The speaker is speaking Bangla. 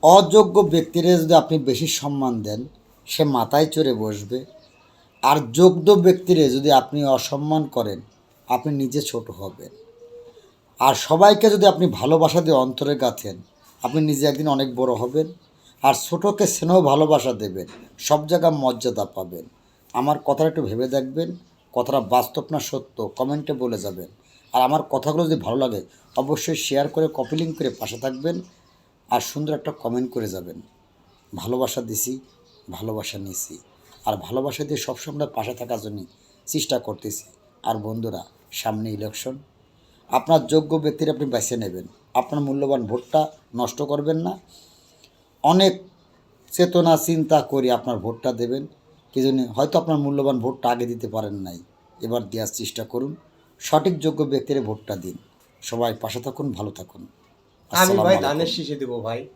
অযোগ্য ব্যক্তিরা যদি আপনি বেশি সম্মান দেন, সে মাথায় চড়ে বসবে। আর যোগ্য ব্যক্তিরে যদি আপনি অসম্মান করেন, আপনি নিজে ছোট হবেন। আর সবাইকে যদি আপনি ভালোবাসা দিয়ে অন্তরে গাঁথেন, আপনি নিজে একদিন অনেক বড় হবেন। আর ছোটোকে স্নেহ ভালোবাসা দেবেন, সব জায়গায় মর্যাদা পাবেন। আমার কথাটা একটু ভেবে দেখবেন, কথাটা বাস্তব না সত্য কমেন্টে বলে যাবেন। আর আমার কথাগুলো যদি ভালো লাগে অবশ্যই শেয়ার করে কপি লিঙ্ক করে পাশে থাকবেন। আর সুন্দর একটা কমেন্ট করে যাবেন। ভালোবাসা দিছি, ভালোবাসা নিছি, আর ভালোবাসা দিয়ে সবসময় আমরা পাশে থাকার জন্য চেষ্টা করতেছি। আর বন্ধুরা, সামনে ইলেকশন, আপনার যোগ্য ব্যক্তির আপনি বেছে নেবেন। আপনার মূল্যবান ভোটটা নষ্ট করবেন না। অনেক চেতনা চিন্তা করে আপনার ভোটটা দেবেন। কি জন্য হয়তো আপনার মূল্যবান ভোটটা আগে দিতে পারেন নাই, এবার দেওয়ার চেষ্টা করুন। সঠিক যোগ্য ব্যক্তির ভোটটা দিন। সবাই পাশে থাকুন, ভালো থাকুন। আমি আসসালামু ভাই আলাইকুম। ধানের শীষে দেবো ভাই।